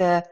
The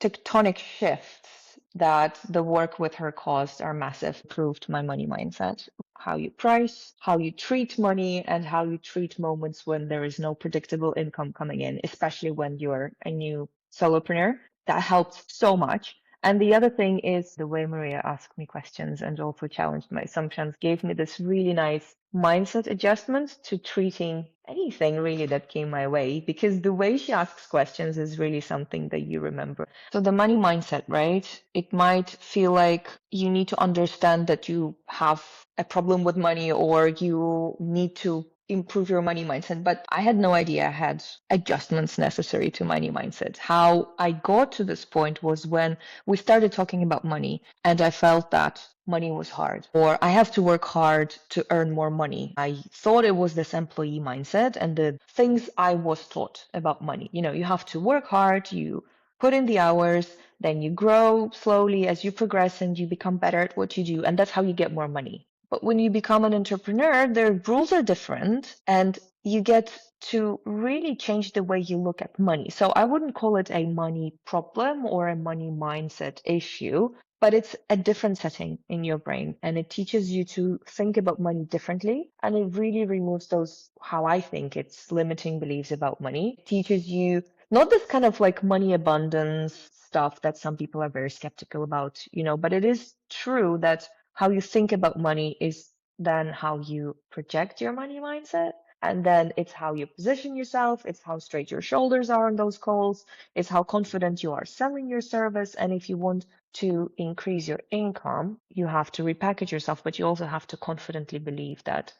tectonic shifts that the work with her caused are massive. Improved my money mindset, how you price, how you treat money, and how you treat moments when there is no predictable income coming in, especially when you're a new solopreneur. That helped so much. And the other thing is the way Maria asked me questions and also challenged my assumptions gave me this really nice mindset adjustment to treating anything really that came my way, because the way she asks questions is really something that you remember. So the money mindset, right? It might feel like you need to understand that you have a problem with money or you need to improve your money mindset. But I had no idea I had adjustments necessary to money mindset. How I got to this point was when we started talking about money and I felt that money was hard, or I have to work hard to earn more money. I thought it was this employee mindset and the things I was taught about money. You have to work hard, you put in the hours, then you grow slowly as you progress and you become better at what you do. And that's how you get more money. But when you become an entrepreneur, the rules are different and you get to really change the way you look at money. So I wouldn't call it a money problem or a money mindset issue, but it's a different setting in your brain and it teaches you to think about money differently. And it really removes those, how I think it's limiting beliefs about money. It teaches you not this kind of like money abundance stuff that some people are very skeptical about, but it is true that how you think about money is then how you project your money mindset. And then it's how you position yourself. It's how straight your shoulders are on those calls. It's how confident you are selling your service. And if you want to increase your income, you have to repackage yourself, but you also have to confidently believe that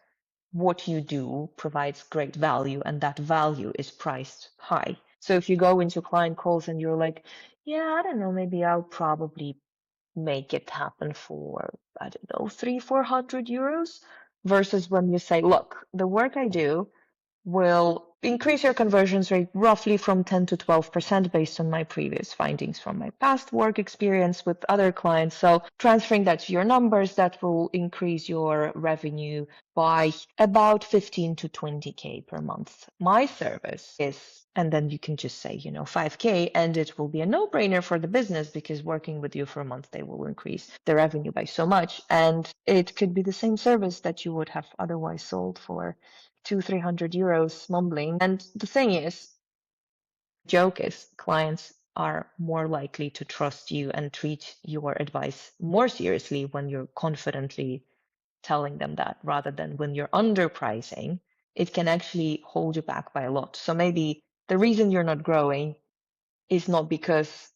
what you do provides great value and that value is priced high. So if you go into client calls and you're like, yeah, I don't know, maybe I'll probably make it happen for, I don't know, 300-400 euros, versus when you say, look, the work I do will increase your conversions rate roughly from 10 to 12% based on my previous findings from my past work experience with other clients. So transferring that to your numbers, that will increase your revenue by about 15 to 20K per month. My service is, and then you can just say, 5K, and it will be a no-brainer for the business because working with you for a month, they will increase the revenue by so much. And it could be the same service that you would have otherwise sold for 200-300 euros mumbling. And the thing is, joke is clients are more likely to trust you and treat your advice more seriously when you're confidently telling them that, rather than when you're underpricing. It can actually hold you back by a lot. So maybe the reason you're not growing is not because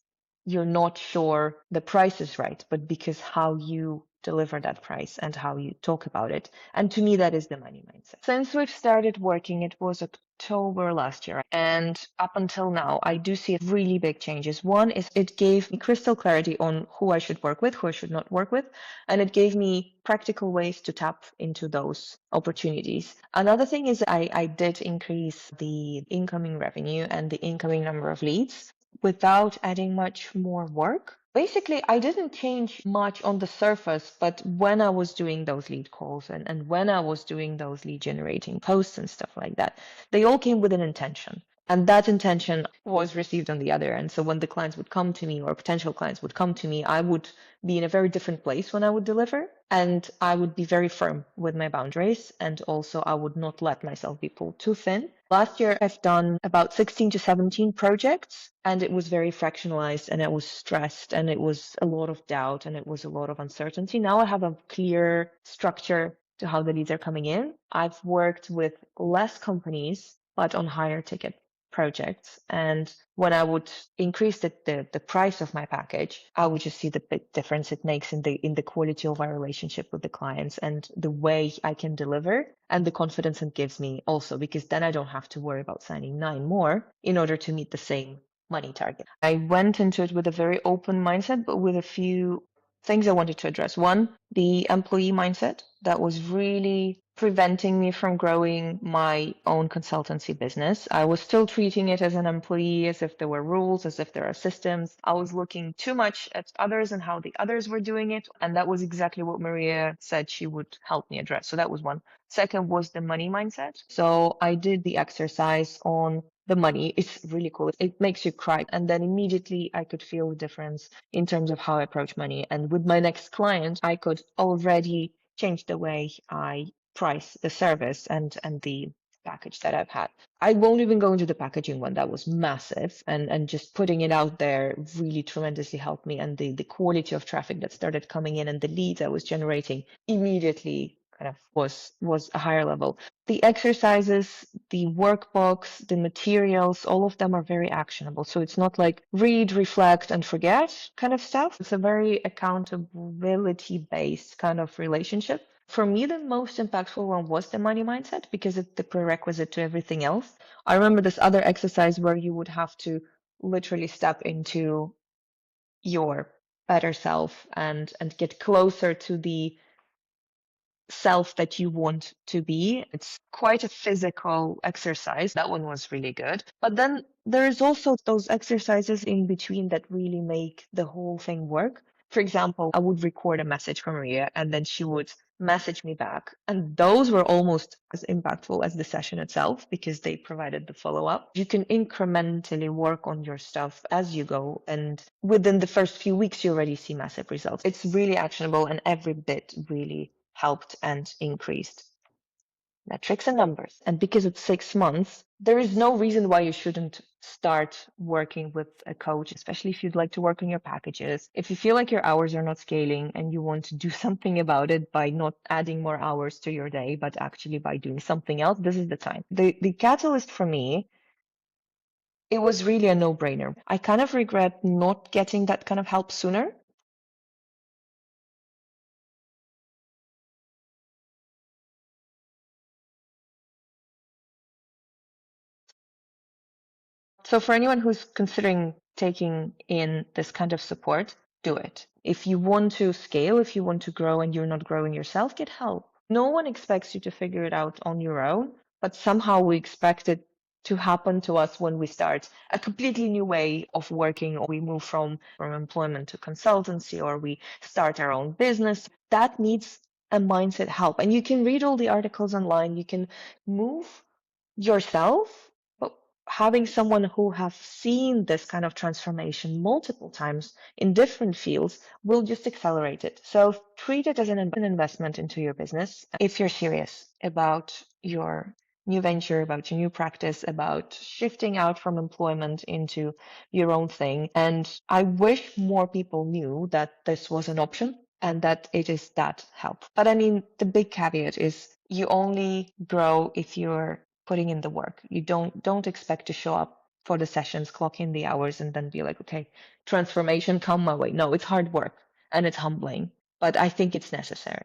you're not sure the price is right, but because how you deliver that price and how you talk about it. And to me, that is the money mindset. Since we've started working, it was October last year. And up until now, I do see really big changes. One is it gave me crystal clarity on who I should work with, who I should not work with. And it gave me practical ways to tap into those opportunities. Another thing is I did increase the incoming revenue and the incoming number of leads without adding much more work. Basically, I didn't change much on the surface, but when I was doing those lead calls and when I was doing those lead generating posts and stuff like that, they all came with an intention. And that intention was received on the other end. So when the clients would come to me or potential clients would come to me, I would be in a very different place when I would deliver. And I would be very firm with my boundaries. And also, I would not let myself be pulled too thin. Last year, I've done about 16 to 17 projects, and it was very fractionalized, and I was stressed, and it was a lot of doubt, and it was a lot of uncertainty. Now I have a clear structure to how the leads are coming in. I've worked with less companies, but on higher ticket projects. And when I would increase the price of my package, I would just see the big difference it makes in the quality of our relationship with the clients and the way I can deliver and the confidence it gives me also, because then I don't have to worry about signing 9 more in order to meet the same money target. I went into it with a very open mindset, but with a few things I wanted to address. One, the employee mindset that was really preventing me from growing my own consultancy business. I was still treating it as an employee, as if there were rules, as if there are systems. I was looking too much at others and how the others were doing it. And that was exactly what Maria said she would help me address. So that was one. Second was the money mindset. So I did the exercise on the money. It's really cool. It makes you cry. And then immediately I could feel the difference in terms of how I approach money. And with my next client, I could already change the way I price the service and the package that I've had. I won't even go into the packaging one. That was massive. And just putting it out there really tremendously helped me. And the quality of traffic that started coming in and the leads I was generating immediately kind of was a higher level. The exercises, the workbooks, the materials, all of them are very actionable. So it's not like read, reflect, and forget kind of stuff. It's a very accountability based kind of relationship. For me, the most impactful one was the money mindset because it's the prerequisite to everything else. I remember this other exercise where you would have to literally step into your better self and get closer to the self that you want to be. It's quite a physical exercise. That one was really good. But then there's also those exercises in between that really make the whole thing work. For example, I would record a message from Maria and then she would message me back. And those were almost as impactful as the session itself because they provided the follow up. You can incrementally work on your stuff as you go. And within the first few weeks, you already see massive results. It's really actionable and every bit really helped and increased metrics and numbers. And because it's 6 months, there is no reason why you shouldn't start working with a coach, especially if you'd like to work on your packages. If you feel like your hours are not scaling and you want to do something about it by not adding more hours to your day, but actually by doing something else, this is the time. The catalyst for me, it was really a no-brainer. I kind of regret not getting that kind of help sooner. So for anyone who's considering taking in this kind of support, do it. If you want to scale, if you want to grow and you're not growing yourself, get help. No one expects you to figure it out on your own, but somehow we expect it to happen to us when we start a completely new way of working, or we move from employment to consultancy, or we start our own business. That needs a mindset help. And you can read all the articles online, you can move yourself, but having someone who have seen this kind of transformation multiple times in different fields will just accelerate it. So treat it as an investment into your business. If you're serious about your new venture, about your new practice, about shifting out from employment into your own thing. And I wish more people knew that this was an option and that it is that help. But I mean, the big caveat is you only grow if you're putting in the work. You don't expect to show up for the sessions, clock in the hours, and then be like, okay, transformation come my way. No, it's hard work and it's humbling, but I think it's necessary.